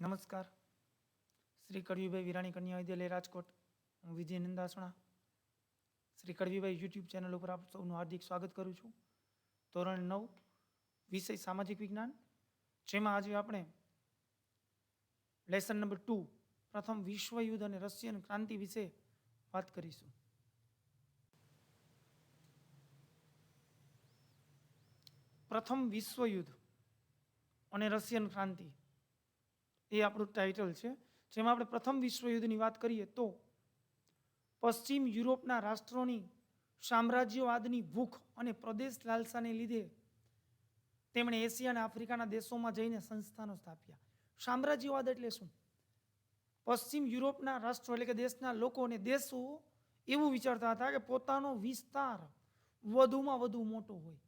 નમસ્કાર. શ્રી કડવીભાઈ વિરાણી કન્યા વિદ્યાલય રાજકોટ. હું વિજય નંદાસણા શ્રી કડવીભાઈ યુટ્યુબ ચેનલ ઉપર આપ સૌનું હાર્દિક સ્વાગત કરું છું. ધોરણ 9 વિષય સામાજિક વિજ્ઞાન, જેમાં આજે આપણે લેસન નંબર 2 પ્રથમ વિશ્વયુદ્ધ અને રશિયન ક્રાંતિ વિશે વાત કરીશું. પ્રથમ વિશ્વયુદ્ધ અને રશિયન ક્રાંતિ એ આપણું ટાઇટલ છે. જેમાં આપણે પ્રથમ વિશ્વયુદ્ધની વાત કરીએ તો પશ્ચિમ યુરોપના રાષ્ટ્રોની સામ્રાજ્યવાદની ભૂખ અને પ્રદેશ લાલસાને લીધે તેમણે એશિયા અને આફ્રિકાના દેશોમાં જઈને સંસ્થાનો સ્થાપ્યા. સામ્રાજ્યવાદ એટલે શું? પશ્ચિમ યુરોપના રાષ્ટ્રો એટલે કે દેશના લોકો અને દેશો એવું વિચારતા હતા કે પોતાનો વિસ્તાર વધુમાં વધુ મોટો હોય,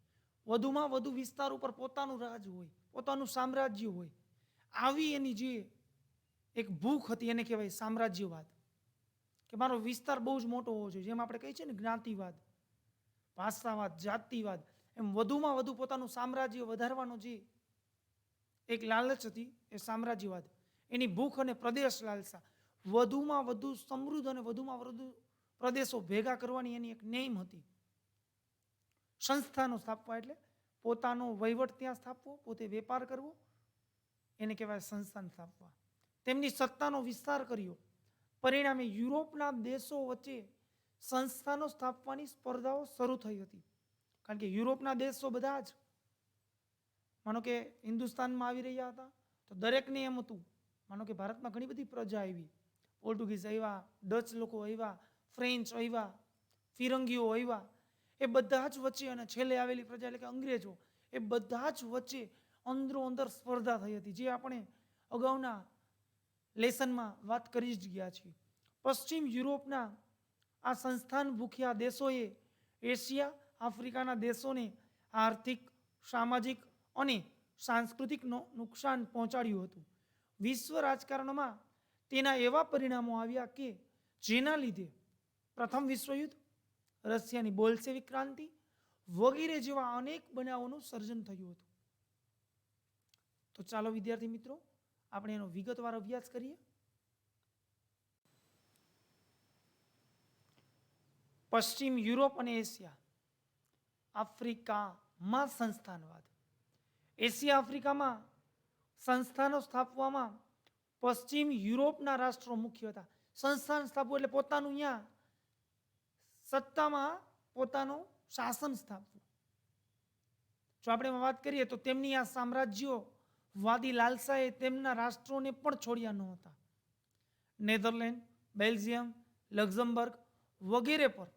વધુમાં વધુ વિસ્તાર ઉપર પોતાનું રાજ હોય, પોતાનું સામ્રાજ્ય હોય. આવી એની જે એક ભૂખ હતી એને કહેવાય સામ્રાજ્યવાદ, કે મારો વિસ્તાર બહુ જ મોટો હોવો જોઈએ. જેમ આપણે કહીએ છીએ ને જ્ઞાતિવાદ, ભાષાવાદ, જાતિવાદ, એમ વધુમાં વધુ પોતાનું સામ્રાજ્ય વધારવાનો જે એક લાલચ હતી એ સામ્રાજ્યવાદ. એની ભૂખ અને પ્રદેશ લાલસા, વધુમાં વધુ સમૃદ્ધ અને વધુમાં વધુ પ્રદેશો ભેગા કરવાની એની એક નેમ હતી. સંસ્થાનો સ્થાપવા એટલે પોતાનો વહીવટ ત્યાં સ્થાપવો, પોતે વેપાર કરવો, એને કહેવાય સંસ્થાન સ્થાપવા. તેમની સત્તાનો વિસ્તાર કર્યો. પરિણામે યુરોપના દેશો વચ્ચે સંસ્થાનો સ્થાપવાની સ્પર્ધાઓ શરૂ થઈ હતી. કારણ કે યુરોપના દેશો બધા જ માનો કે હિન્દુસ્તાનમાં આવી રહ્યા હતા, તો દરેકને એમ હતું, માનો કે ભારતમાં ઘણી બધી પ્રજા આવી, પોર્ટુગીઝ આવ્યા, ડચ લોકો આવ્યા, ફ્રેન્ચ આવ્યા, ફિરંગીઓ આવ્યા, એ બધા જ વચ્ચે, અને છેલ્લે આવેલી પ્રજા એટલે કે અંગ્રેજો, એ બધા જ વચ્ચે અંદરો અંદર સ્પર્ધા થઈ હતી, જે આપણે અગાઉના લેસનમાં વાત કરી જ ગયા છીએ. પશ્ચિમ યુરોપના આ સંસ્થાન ભૂખ્યા દેશોએ એશિયા આફ્રિકાના દેશોને આર્થિક, સામાજિક અને સાંસ્કૃતિક નુકસાન પહોંચાડ્યું હતું. વિશ્વ રાજકારણમાં તેના એવા પરિણામો આવ્યા કે જેના લીધે પ્રથમ વિશ્વયુદ્ધ, રશિયાની બોલ્શેવિક ક્રાંતિ વગેરે જેવા અનેક બનાવોનું સર્જન થયું હતું. તો ચાલો વિદ્યાર્થી મિત્રો, આપણે એનો વિગતવાર અભ્યાસ કરીએ. પશ્ચિમ યુરોપ અને એશિયા આફ્રિકામાં સંસ્થાનવાદ. એશિયા આફ્રિકામાં સંસ્થાનો સ્થાપવામાં પશ્ચિમ યુરોપના રાષ્ટ્રો મુખ્ય હતા. સંસ્થાન સ્થાપવું એટલે પોતાનું અહીંયા સત્તામાં પોતાનું શાસન સ્થાપવું. જો આપણે વાત કરીએ તો તેમની આ સામ્રાજ્યો વાદી લાલસાએ તેમના રાષ્ટ્રોને પણ છોડ્યા ન હતા. નેધરલેન્ડ, બેલ્જિયમ, લક્ઝમબર્ગ વગેરે પર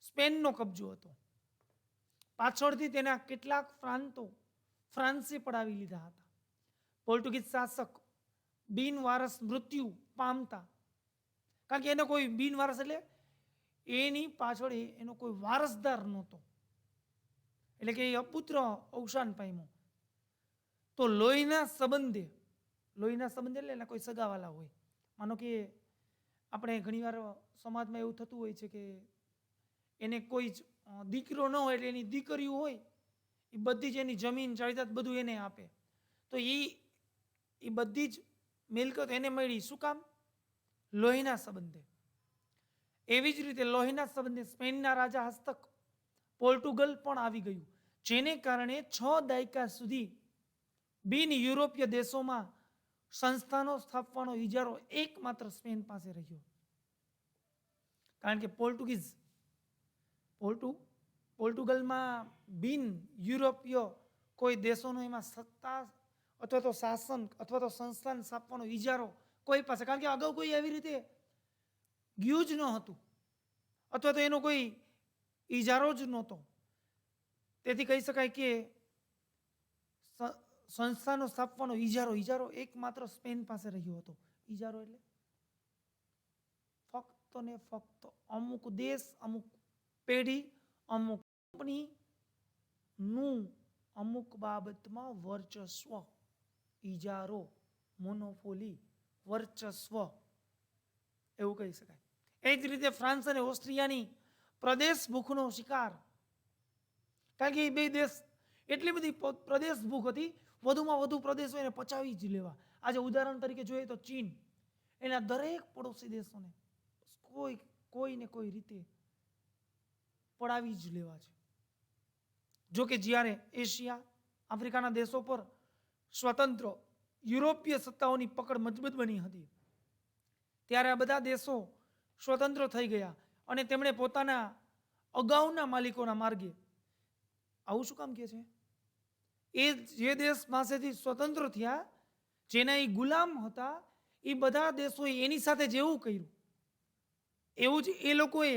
સ્પેનનો કબજો હતો. પાછળથી તેના કેટલાક પ્રાંતો ફ્રાન્સે પડાવી લીધા હતા. પોર્ટુગીઝ શાસક બિનવારસ મૃત્યુ પામતા, કારણ કે એનો કોઈ બિનવારસ એટલે એની પાછળ એનો કોઈ વારસદાર નહોતો, એટલે કે એ અપુત્ર અવસાન પામ્યો. તો લોહીના સંબંધે એટલે એના કોઈ સગાવાલા હોય, માનો કે આપણે ઘણીવાર સમાજમાં એવું થતું હોય છે કે એને કોઈ જ દીકરો ન હોય એટલે એની દીકરીઓ હોય એ બધી જ એની જમીન જાયદાદ બધું એને આપે, તો એ બધી જ મિલકત એને મળી. શું કામ? લોહીના સંબંધે. એવી જ રીતે લોહીના સંબંધે સ્પેનના રાજા હસ્તક પોર્ટુગલ પણ આવી ગયું, જેને કારણે 6 દાયકા સુધી બિન યુરોપીય દેશોમાં સંસ્થાનો સ્થાપવાનો ઇજારો એકમાત્ર સ્પેન પાસે રહ્યો. કારણ કે પોર્ટુગલમાં બિન યુરોપીય કોઈ દેશોનો એમાં સત્તા અથવા તો શાસન અથવા તો સંસ્થાન સ્થાપવાનો ઇજારો કોઈ પાસે, કારણ કે અગાઉ કોઈ એવી રીતે ગયું જ ન હતું અથવા તો એનો કોઈ ઇજારો જ નહોતો. તેથી કહી શકાય કે સંસ્થાનો સ્થાપવાનો ઇજારો એકમાત્ર સ્પેન પાસે રહ્યો હતો. ઇજારો એટલે ફક્ત ને ફક્ત અમુક દેશ, અમુક પેઢી, અમુક કંપનીનું અમુક બાબતમાં વર્ચસ્વ. ઇજારો, મોનોપોલી, વર્ચસ્વ એવું કહી શકાય. એ જ રીતે ફ્રાન્સ અને ઓસ્ટ્રિયાની પ્રદેશ ભૂખનો શિકાર, કારણ કે એ બે દેશ એટલી બધી પ્રદેશ ભૂખ હતી, વધુમાં વધુ પ્રદેશો એને પચાવી જ લેવા. આજે ઉદાહરણ તરીકે જોઈએ તો ચીન, એના દરેક પડોશી દેશોને કોઈને કોઈ રીતે પડાવી જ લેવા છે. જો કે જ્યારે એશિયા આફ્રિકાના દેશો પર સ્વતંત્ર યુરોપીય સત્તાઓની પકડ મજબૂત બની હતી, ત્યારે આ બધા દેશો સ્વતંત્ર થઈ ગયા અને તેમણે પોતાના અગાઉના માલિકોના માર્ગે, આવું શું કામ કહે છે, એ જે દેશ પાસેથી સ્વતંત્ર થયા, જેના એ ગુલામ હતા, એ બધા દેશોએ એની સાથે જેવું કર્યું એવું જ એ લોકોએ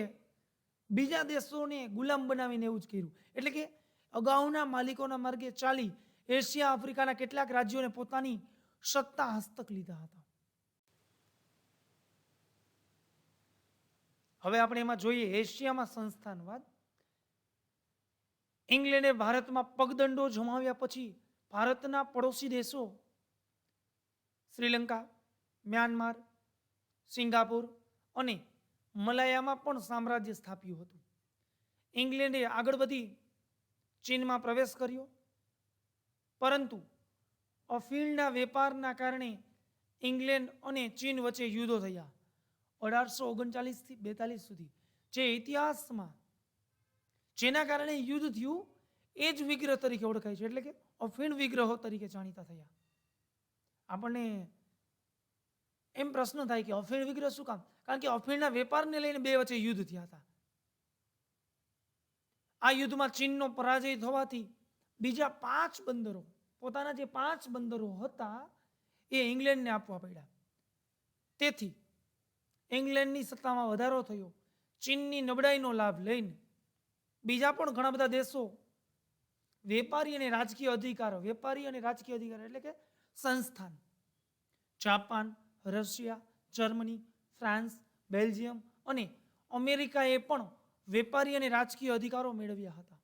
બીજા દેશોને ગુલામ બનાવીને એવું જ કર્યું. એટલે કે અગાઉના માલિકોના માર્ગે ચાલી એશિયા આફ્રિકાના કેટલાક રાજ્યોને પોતાની સત્તા હસ્તક લીધા હતા. હવે આપણે એમાં જોઈએ એશિયામાં સંસ્થાનવાદ. ઇંગ્લેન્ડે ભારતમાં પગદંડો જમાવ્યા પછી ભારતના પડોશી દેશો શ્રીલંકા, મ્યાનમાર, સિંગાપુર અને મલાયામાં પણ સામ્રાજ્ય સ્થાપ્યું હતું. ઇંગ્લેન્ડે આગળ વધી ચીનમાં પ્રવેશ કર્યો, પરંતુ અફીણના વેપારના કારણે ઇંગ્લેન્ડ અને ચીન વચ્ચે યુદ્ધો થયા 1839 થી 42 સુધી. જે ઇતિહાસમાં જેના કારણે યુદ્ધ થયું એ જ વિગ્રહ તરીકે ઓળખાય છે, એટલે કે અફીણ વિગ્રહો તરીકે જાણીતા થયા. આપણને એમ પ્રશ્ન થાય કે અફીણ વિગ્રહ શું કામ? કારણ કે અફીણના વેપારને લઈને બે વચ્ચે યુદ્ધ થયા હતા. આ યુદ્ધમાં ચીનનો પરાજય થવાથી બીજા 5 બંદરો, પોતાના જે 5 બંદરો હતા એ ઇંગ્લેન્ડને આપવા પડ્યા. તેથી ઇંગ્લેન્ડની સત્તામાં વધારો થયો. ચીનની નબળાઈનો લાભ લઈને બીજા પણ ઘણા બધા દેશો વેપારી અને રાજકીય અધિકારો એટલે કે સંસ્થાન, Japan, Russia, Germany, France, Belgium અને અમેરિકાએ પણ વેપારી અને રાજકીય અધિકારો મેળવ્યા હતા.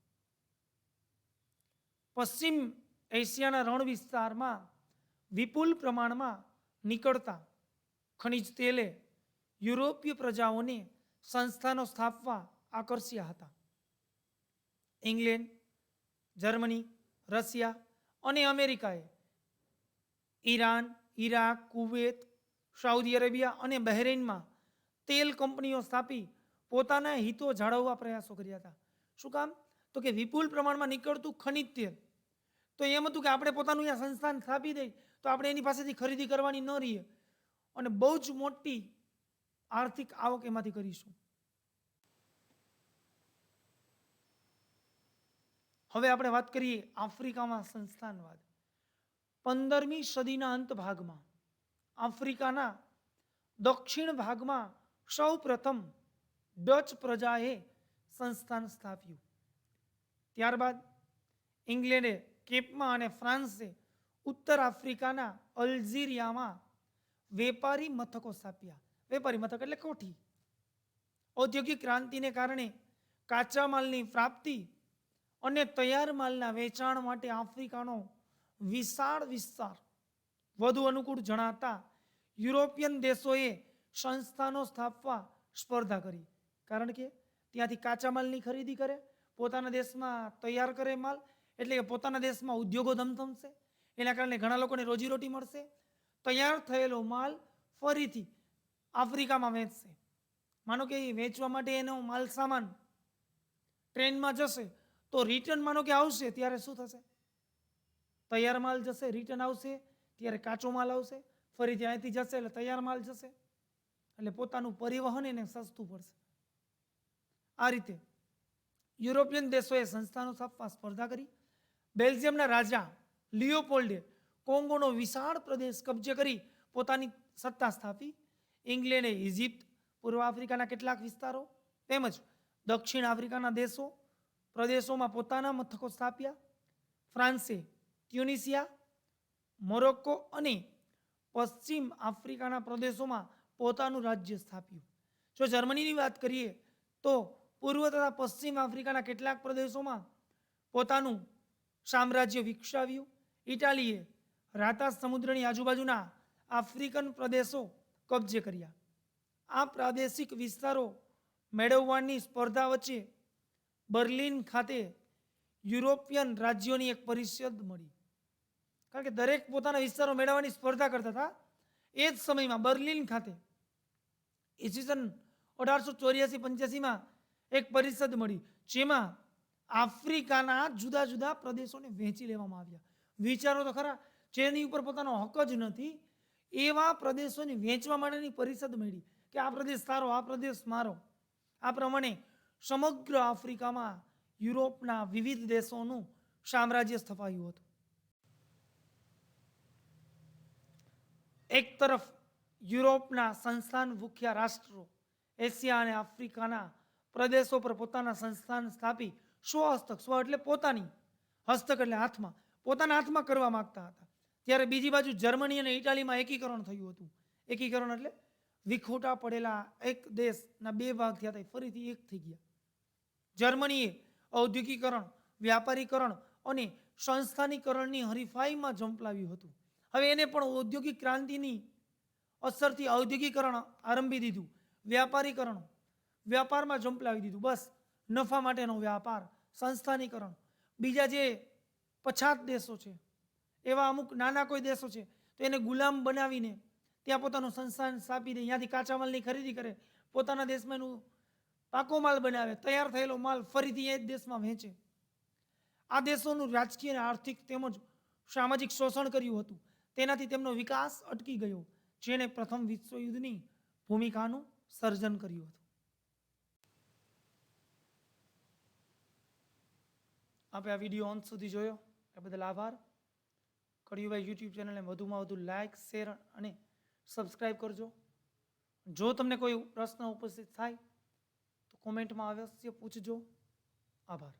પશ્ચિમ એશિયાના રણ વિસ્તારમાં વિપુલ પ્રમાણમાં નીકળતા ખનિજ તેલે યુરોપીય પ્રજાઓને સંસ્થાનો સ્થાપવા આકર્ષ્યા હતા. ઇંગ્લેન્ડ, જર્મની, રશિયા અને અમેરિકાએ Iran, Iraq, Kuwait, Saudi Arabia અને બહેરીનમાં તેલ કંપનીઓ સ્થાપી પોતાના હિતો જાળવવા પ્રયાસો કર્યા હતા. શું કામ? તો કે વિપુલ પ્રમાણમાં નીકળતું ખનિજ તેલ, તો એમ હતું કે આપણે પોતાનું અહીંયા સંસ્થાન સ્થાપી દઈ તો આપણે એની પાસેથી ખરીદી કરવાની ન રહીએ અને બહુ જ મોટી આર્થિક આવક એમાંથી કરીશું. હવે આપણે વાત કરીએ આફ્રિકામાં સંસ્થાનવાદ. 15મી સદીના અંત ભાગમાં આફ્રિકાના દક્ષિણ ભાગમાં સૌ પ્રથમ ડચ પ્રજાએ સંસ્થાન સ્થાપ્યું. ત્યારબાદ ઇંગ્લેન્ડે કેપમાં અને ફ્રાન્સે ઉત્તર આફ્રિકાના અલ્જીરિયામાં વેપારી મથકો સ્થાપ્યા. વેપારી મથક એટલે કોઠી. ઔદ્યોગિક ક્રાંતિને કારણે કાચા માલની પ્રાપ્તિ અને તૈયાર માલના વેચાણ માટે આફ્રિકાનો વિશાળ વિસ્તાર વધુ અનુકૂળ જણાતા યુરોપિયન દેશોએ સંસ્થાનો સ્થાપવા સ્પર્ધા કરી. કારણ કે ત્યાંથી કાચા માલની ખરીદી કરે, પોતાના દેશમાં તૈયાર કરે માલ, એટલે કે પોતાના દેશમાં ઉદ્યોગો ધમધમશે, એના કારણે ઘણા લોકોને રોજીરોટી મળશે. તૈયાર થયેલો માલ ફરીથી આફ્રિકામાં વેચશે. માનો કે એ વેચવા માટે એનો માલ સામાન ટ્રેનમાં જશે તો રિટર્ન માનો કે આવશે ત્યારે શું થશે? તૈયાર માલ જશે, રિટર્ન આવશે ત્યારે કાચો માલ આવશે, ફરીથી અહીંથી જશે એટલે તૈયાર માલ જશે, એટલે પોતાનું પરિવહન એને સસ્તું પડશે. આ રીતે યુરોપિયન દેશોએ સંસ્થાનો સ્થાપવા સ્પર્ધા કરી. બેલ્જિયમના રાજા લિયોપોલ્ડે કોંગોનો વિશાળ પ્રદેશ કબજે કરી પોતાની સત્તા સ્થાપી. ઇંગ્લેન્ડે ઇજિપ્ત, પૂર્વ આફ્રિકાના કેટલાક વિસ્તારો તેમજ દક્ષિણ આફ્રિકાના પ્રદેશોમાં પોતાના મથકો સ્થાપ્યા. ફ્રાન્સે ટ્યુનિશિયા, મોરોક્કો અને પશ્ચિમ આફ્રિકાના પ્રદેશોમાં પોતાનું રાજ્ય સ્થાપ્યું. જો જર્મનીની વાત કરીએ તો પૂર્વ તથા પશ્ચિમ આફ્રિકાના કેટલાક પ્રદેશોમાં પોતાનું સામ્રાજ્ય વિકસાવ્યું. ઇટાલીએ રાતા સમુદ્રની આજુબાજુના આફ્રિકન પ્રદેશો કબજે કર્યા. આ પ્રાદેશિક વિસ્તારો મેળવવાની સ્પર્ધા વચ્ચે બર્લિન ખાતે યુરોપિયન રાજ્યોની એક પરિષદ મળી. કારણ કે દરેક પોતાના વિસ્તારો મેળવવાની સ્પર્ધા કરતા હતા. એ જ સમયમાં બર્લિન ખાતે ઈસવીસન 1884-85માં એક પરિષદ મળી, જેમાં આફ્રિકાના જુદા જુદા પ્રદેશોને વહેંચી લેવામાં આવ્યા. વિચારો તો ખરા, જેની ઉપર પોતાનો હક જ નથી એવા પ્રદેશોને વહેંચવા માટેની પરિષદ મળી કે આ પ્રદેશ તારો, આ પ્રદેશ મારો. આ પ્રમાણે સમગ્ર આફ્રિકામાં યુરોપના વિવિધ દેશોનું સામ્રાજ્ય સ્થપાયું હતું. એક તરફ યુરોપના સંસ્થાન ભૂખ્યા રાષ્ટ્રો એશિયા અને આફ્રિકાના પ્રદેશો પર પોતાના સંસ્થાન સ્થાપી સ્વહસ્તક, સ્વ એટલે પોતાની, હસ્તક એટલે હાથમાં, પોતાના હાથમાં કરવા માંગતા હતા. ત્યારે બીજી બાજુ જર્મની અને ઇટાલીમાં એકીકરણ થયું હતું. એકીકરણ એટલે વિખોટા પડેલા એક દેશના બે ભાગ થયા હતા, ફરીથી એક થઈ ગયા. જર્મનીએ ઔદ્યોગિકરણ, વ્યાપારીકરણ અને સંસ્થાનીકરણની હરીફાઈમાં ઝંપલાવ્યું હતું. હવે એને પણ ઔદ્યોગિક ક્રાંતિની અસરથી ઔદ્યોગિકરણ આરંભી દીધું, વ્યાપારીકરણ, વ્યાપારમાં ઝંપલાવી દીધું. બસ નફા માટેનો વ્યાપાર, સંસ્થાનીકરણ. બીજા જે પછાત દેશો છે, એવા અમુક નાના કોઈ દેશો છે, તો એને ગુલામ બનાવીને ત્યાં પોતાનું સંસ્થાન સ્થાપી દે, ત્યાંથી કાચા માલની ખરીદી કરે, પોતાના દેશમાં એનું પાકો માલ બનાવે, તૈયાર થયેલો માલ ફરીથી એ જ દેશમાં વહેંચે. આ દેશોનું રાજકીય અને આર્થિક તેમજ સામાજિક શોષણ કર્યું હતું. તેનાથી તેમનો વિકાસ અટકી ગયો, જેને પ્રથમ વિશ્વયુદ્ધની ભૂમિકાનું સર્જન કર્યું હતું. આપણે આ વિડીયો અંત સુધી જોયો એ બદલ આભાર. કડિયુભાઈ યુટ્યુબ ચેનલને વધુમાં વધુ લાઇક, શેર અને સબસ્ક્રાઈબ કરજો. જો તમને કોઈ પ્રશ્ન ઉપસ્થિત થાય તો કોમેન્ટમાં અવશ્ય પૂછજો. આભાર.